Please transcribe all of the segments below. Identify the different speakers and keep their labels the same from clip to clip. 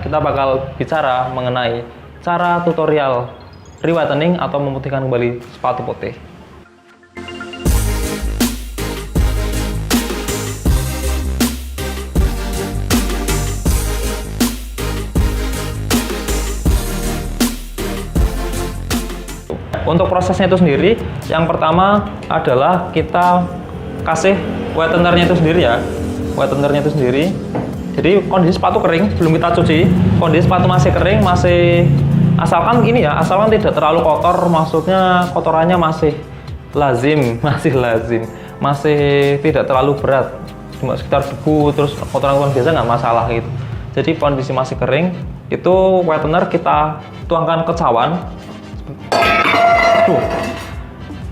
Speaker 1: kita bakal bicara mengenai cara tutorial re-whitening atau memutihkan kembali sepatu putih. Untuk prosesnya itu sendiri, yang pertama adalah kita kasih whitenernya itu sendiri ya. Whitenernya itu sendiri. Jadi kondisi sepatu kering, belum kita cuci. Kondisi sepatu masih kering, asalkan ini ya, asalkan tidak terlalu kotor, maksudnya kotorannya masih lazim, masih tidak terlalu berat, cuma sekitar debu, terus kotoran-kotoran biasa nggak masalah gitu. Jadi kondisi masih kering, itu whitener kita tuangkan ke cawan.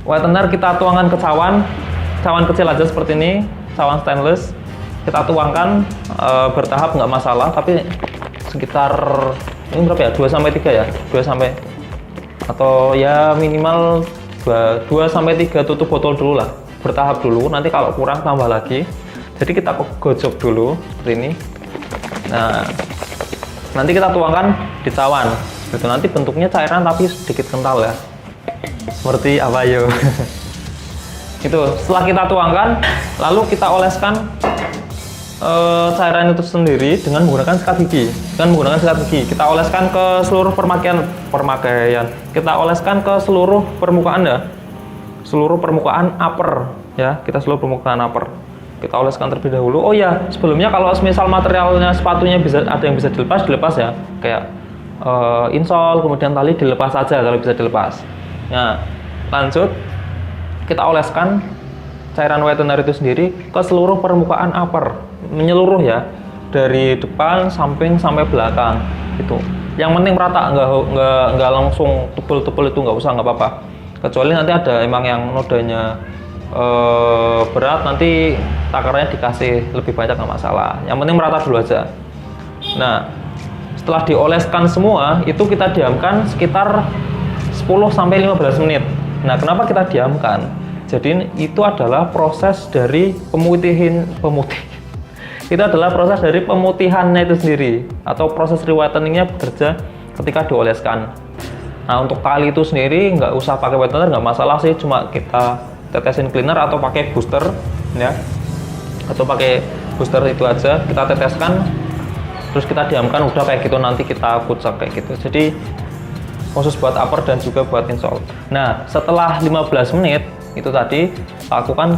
Speaker 1: Whitener kita tuangkan ke cawan kecil aja seperti ini, cawan stainless. Kita tuangkan bertahap nggak masalah, tapi sekitar ini berapa ya? 2-3 ya? 2 sampai atau ya minimal 2-3 tutup botol dulu lah. Bertahap dulu, nanti kalau kurang tambah lagi. Jadi kita gojok dulu seperti ini. Nah, nanti kita tuangkan di cawan. Gitu, nanti bentuknya cairan tapi sedikit kental ya. Seperti apa yo? Itu setelah kita tuangkan, lalu kita oleskan cairan itu sendiri dengan menggunakan sikat gigi. Kita oleskan ke seluruh permakaian. Kita oleskan ke seluruh permukaan ya. Seluruh permukaan upper ya. Seluruh permukaan upper. Kita oleskan terlebih dahulu. Oh ya, sebelumnya kalau misal materialnya sepatunya ada yang bisa dilepas ya. Kayak insole, kemudian tali dilepas saja kalau bisa dilepas. Nah, lanjut kita oleskan cairan whitener itu sendiri ke seluruh permukaan upper, menyeluruh ya, dari depan, samping sampai belakang itu. Yang penting merata, nggak langsung tebel-tebel, itu nggak usah, nggak apa-apa. Kecuali nanti ada emang yang nodanya berat, nanti takarannya dikasih lebih banyak, nggak masalah. Yang penting merata dulu aja. Nah, setelah dioleskan semua, itu kita diamkan sekitar 10-15 menit. Nah, kenapa kita diamkan? Jadi itu adalah proses dari itu adalah proses dari pemutihannya itu sendiri, atau proses re-whiteningnya bekerja ketika dioleskan. Nah, untuk tali itu sendiri nggak usah pakai whitener, nggak masalah sih, cuma kita tetesin cleaner atau pakai booster ya, atau pakai booster itu aja, kita teteskan terus kita diamkan, udah kayak gitu, nanti kita kucek kayak gitu. Jadi khusus buat upper dan juga buat insole. Nah, setelah 15 menit itu tadi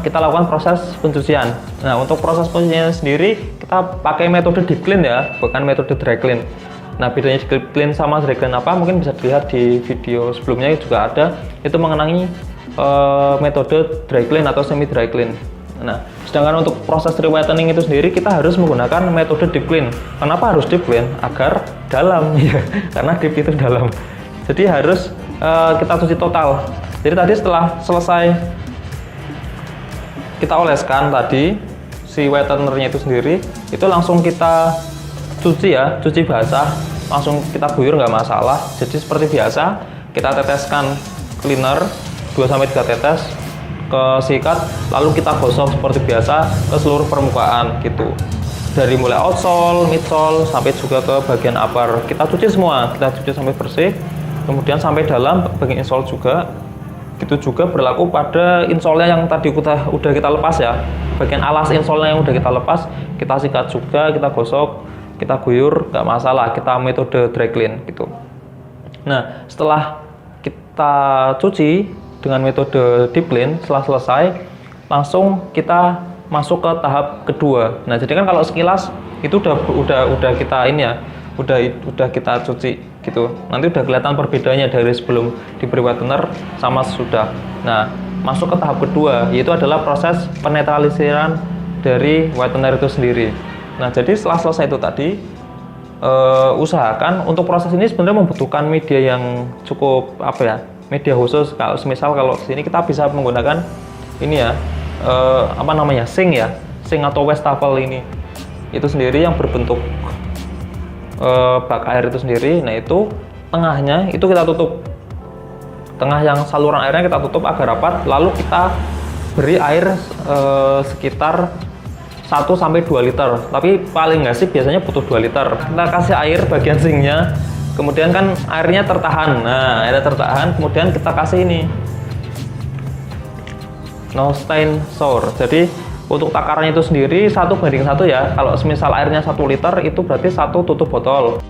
Speaker 1: kita lakukan proses pencucian. Nah, untuk proses pencucian sendiri kita pakai metode deep clean ya, bukan metode dry clean. Nah, bedanya deep clean sama dry clean apa mungkin bisa dilihat di video sebelumnya juga ada, itu mengenai metode dry clean atau semi dry clean. Nah, sedangkan untuk proses re-whitening itu sendiri kita harus menggunakan metode deep clean. Kenapa harus deep clean? Agar dalam ya, karena deep itu dalam. Jadi harus kita cuci total. Jadi tadi setelah selesai kita oleskan tadi si whitenernya itu sendiri, itu langsung kita cuci ya, cuci basah, langsung kita guyur nggak masalah. Jadi seperti biasa kita teteskan cleaner 2-3 tetes ke sikat, lalu kita gosok seperti biasa ke seluruh permukaan gitu. Dari mulai outsole, midsole sampai juga ke bagian upper, kita cuci semua, kita cuci sampai bersih. Kemudian sampai dalam bagian insole juga. Itu juga berlaku pada insole-nya yang tadi udah kita lepas ya. Bagian alas insole-nya yang udah kita lepas, kita sikat juga, kita gosok, kita guyur, nggak masalah. Kita metode dry clean gitu. Nah, setelah kita cuci dengan metode deep clean, setelah selesai, langsung kita masuk ke tahap kedua. Nah, jadi kan kalau sekilas itu udah kita ini ya, udah kita cuci gitu. Nanti udah kelihatan perbedaannya dari sebelum diberi whitener sama sesudah. Nah, masuk ke tahap kedua, yaitu adalah proses penetralisiran dari whitener itu sendiri. Nah, jadi setelah selesai itu tadi, usahakan untuk proses ini sebenarnya membutuhkan media yang cukup media khusus. Kalau semisal kalau sini kita bisa menggunakan ini ya, sink ya, sink atau wastafel ini. Itu sendiri yang berbentuk bak air itu sendiri. Nah, itu tengahnya itu kita tutup, tengah yang saluran airnya kita tutup agar rapat, lalu kita beri air sekitar 1-2 liter, tapi paling nggak sih biasanya butuh 2 liter. Kita kasih air bagian sinknya, kemudian kan airnya tertahan. Nah, airnya tertahan, kemudian kita kasih ini no stain sour. Jadi untuk takarannya itu sendiri 1:1 ya. Kalau semisal airnya 1 liter itu berarti 1 tutup botol.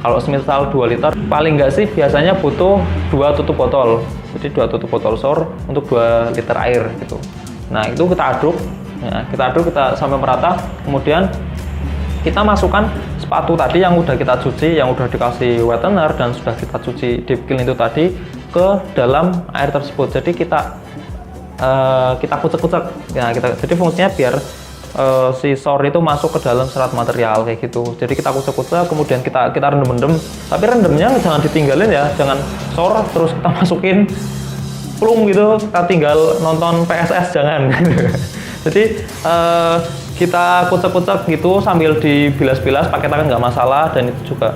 Speaker 1: Kalau semisal 2 liter, paling nggak sih biasanya butuh 2 tutup botol. Jadi 2 tutup botol sour untuk 2 liter air gitu. Nah, itu kita aduk. Ya, kita aduk, kita sampai merata. Kemudian kita masukkan sepatu tadi yang udah kita cuci, yang udah dikasih whitener dan sudah kita cuci deep clean itu tadi ke dalam air tersebut. Jadi kita kucek-kucek. Ya, jadi fungsinya biar si sour itu masuk ke dalam serat material kayak gitu. Jadi kita kucek-kucek, kemudian kita rendem-rendem. Tapi rendemnya jangan ditinggalin ya, jangan sour terus kita masukin plung gitu, kita tinggal nonton PSS, jangan. Jadi kita kucek-kucek gitu sambil dibilas-bilas pakai tangan nggak masalah, dan itu juga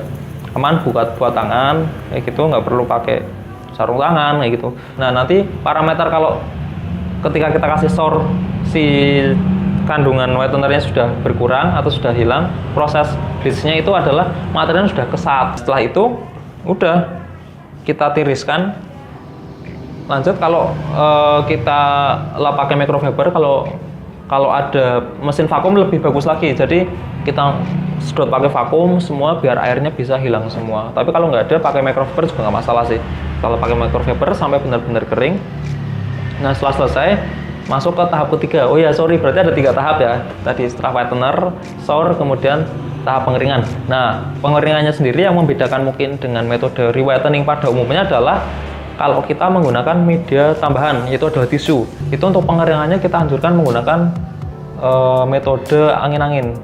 Speaker 1: aman buat tangan kayak gitu, nggak perlu pakai sarung tangan kayak gitu. Nah, nanti parameter kalau ketika kita kasih sour si kandungan whitenernya sudah berkurang atau sudah hilang, proses bleachnya itu adalah materialnya sudah kesat. Setelah itu udah kita tiriskan. Lanjut kalau kita pakai microfiber, kalau ada mesin vakum lebih bagus lagi. Jadi kita sedot pakai vakum semua biar airnya bisa hilang semua. Tapi kalau nggak ada pakai microfiber juga nggak masalah sih. Kalau pakai microfiber sampai benar-benar kering. Nah, setelah selesai masuk ke tahap ketiga. Oh ya, sorry, berarti ada 3 tahap ya. Tadi setelah whitener, sour, kemudian tahap pengeringan. Nah, pengeringannya sendiri yang membedakan mungkin dengan metode re-whitening pada umumnya adalah kalau kita menggunakan media tambahan, yaitu adalah tisu. Itu untuk pengeringannya kita anjurkan menggunakan metode angin-angin.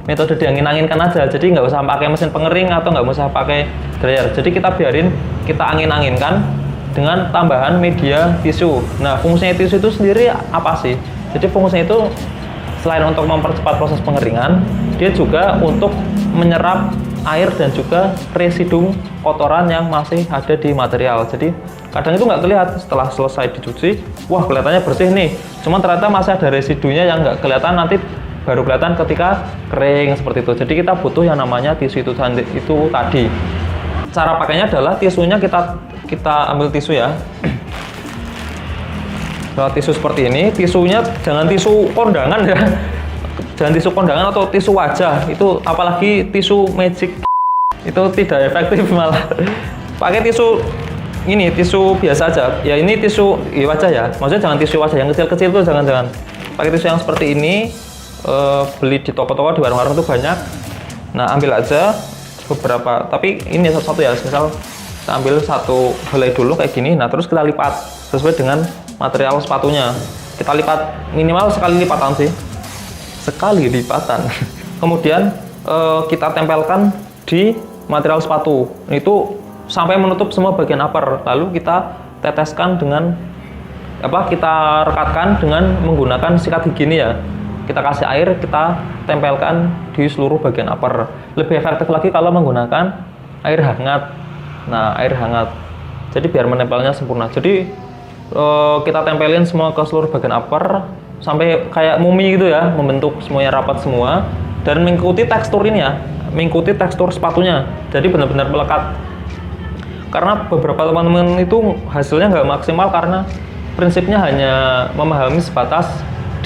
Speaker 1: Metode diangin-anginkan aja. Jadi nggak usah pakai mesin pengering atau nggak usah pakai dryer. Jadi kita biarin, kita angin-anginkan dengan tambahan media tisu. Nah, fungsinya tisu itu sendiri apa sih? Jadi fungsinya itu selain untuk mempercepat proses pengeringan, dia juga untuk menyerap air dan juga residu kotoran yang masih ada di material. Jadi kadang itu nggak kelihatan setelah selesai dicuci, wah kelihatannya bersih nih, cuman ternyata masih ada residunya yang nggak kelihatan, nanti baru kelihatan ketika kering seperti itu. Jadi kita butuh yang namanya tisu itu tadi. Cara pakainya adalah tisunya kita ambil tisu ya. Kalau tisu seperti ini, tisunya jangan tisu kondangan ya. Jangan tisu kondangan atau tisu wajah. Itu apalagi tisu magic itu tidak efektif malah. Pakai tisu ini, tisu biasa aja. Ya ini tisu wajah ya. Maksudnya jangan tisu wajah yang kecil-kecil tuh jangan. Pakai tisu yang seperti ini. Beli di toko-toko, di warung-warung tuh banyak. Nah, ambil aja beberapa, tapi ini satu-satu ya. Misal kita ambil satu helai dulu kayak gini. Nah, terus kita lipat sesuai dengan material sepatunya. Kita lipat minimal sekali lipatan sih, sekali lipatan. Kemudian kita tempelkan di material sepatu itu sampai menutup semua bagian upper. Lalu kita teteskan dengan kita rekatkan dengan menggunakan sikat higienis ya. Kita kasih air, kita tempelkan di seluruh bagian upper. Lebih efektif lagi kalau menggunakan air hangat. Nah, air hangat. Jadi biar menempelnya sempurna. Jadi kita tempelin semua ke seluruh bagian upper sampai kayak mumi gitu ya, membentuk semuanya rapat semua dan mengikuti tekstur ini ya, mengikuti tekstur sepatunya. Jadi benar-benar melekat. Karena beberapa teman-teman itu hasilnya nggak maksimal karena prinsipnya hanya memahami sebatas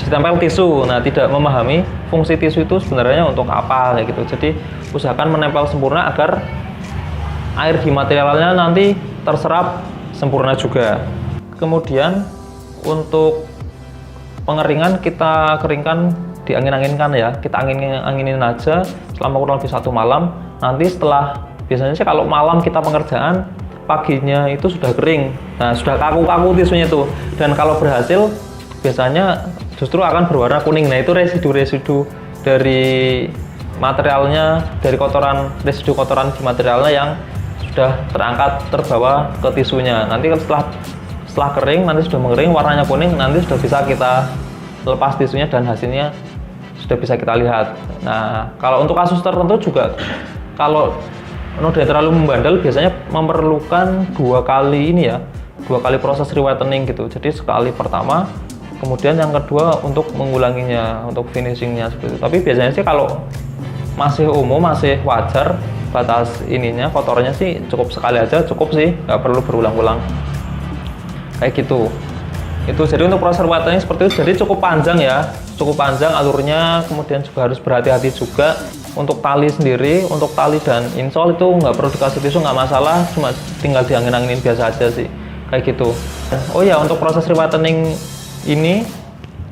Speaker 1: ditempel tisu. Nah, tidak memahami fungsi tisu itu sebenarnya untuk apa kayak gitu. Jadi usahakan menempel sempurna agar air di materialnya nanti terserap sempurna juga. Kemudian untuk pengeringan kita keringkan, diangin-anginkan ya. Kita anginin aja selama kurang lebih 1 malam. Nanti setelah, biasanya sih kalau malam kita pengerjaan, paginya itu sudah kering. Nah, sudah kaku-kaku tisunya tuh. Dan kalau berhasil biasanya justru akan berwarna kuning. Nah, itu residu-residu dari materialnya, dari residu kotoran di materialnya yang sudah terbawa ke tisunya. Nanti setelah kering, nanti sudah mengering, warnanya kuning, nanti sudah bisa kita lepas tisunya dan hasilnya sudah bisa kita lihat. Nah, kalau untuk kasus tertentu juga, kalau nodanya terlalu membandel, biasanya memerlukan 2 kali proses re-whitening gitu. Jadi sekali pertama, Kemudian yang kedua untuk mengulanginya, untuk finishingnya seperti itu. Tapi biasanya sih kalau masih umum, masih wajar, batas ininya kotornya sih cukup sekali aja, cukup sih, nggak perlu berulang-ulang kayak gitu. Itu jadi untuk proses whitening seperti itu, jadi cukup panjang ya, cukup panjang alurnya. Kemudian juga harus berhati-hati juga untuk tali sendiri, untuk tali dan insol itu nggak perlu dikasih tisu, nggak masalah, cuma tinggal diangin-anginin biasa aja sih kayak gitu. Oh ya, untuk proses whitening ini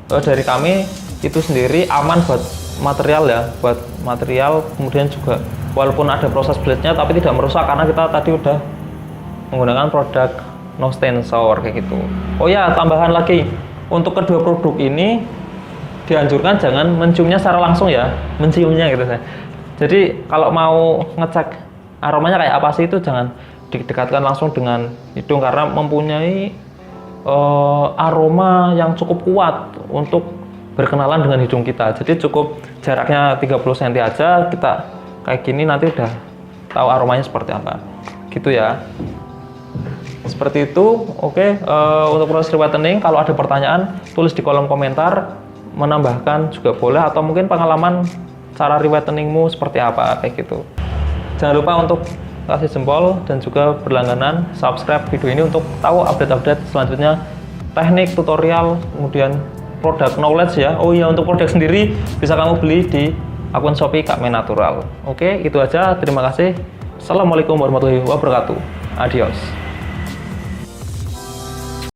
Speaker 1: dari kami itu sendiri aman buat material ya, buat material. Kemudian juga walaupun ada proses blade-nya tapi tidak merusak karena kita tadi udah menggunakan produk no stain shower kayak gitu. Oh ya, tambahan lagi untuk kedua produk ini dianjurkan jangan menciumnya secara langsung ya, menciumnya gitu saya. Jadi kalau mau ngecek aromanya kayak apa sih, itu jangan didekatkan langsung dengan hidung karena mempunyai aroma yang cukup kuat untuk berkenalan dengan hidung kita. Jadi cukup jaraknya 30 cm aja, kita kayak gini nanti udah tahu aromanya seperti apa gitu ya. Seperti itu. Oke. Untuk proses whitening kalau ada pertanyaan tulis di kolom komentar, menambahkan juga boleh, atau mungkin pengalaman cara whiteningmu seperti apa kayak gitu. Jangan lupa untuk kasih jempol dan juga berlangganan subscribe video ini untuk tahu update-update selanjutnya, teknik, tutorial, kemudian produk knowledge ya. Oh iya, untuk produk sendiri bisa kamu beli di akun Shopee Kak Men Natural. Oke, itu aja. Terima kasih. Assalamualaikum warahmatullahi wabarakatuh. Adios.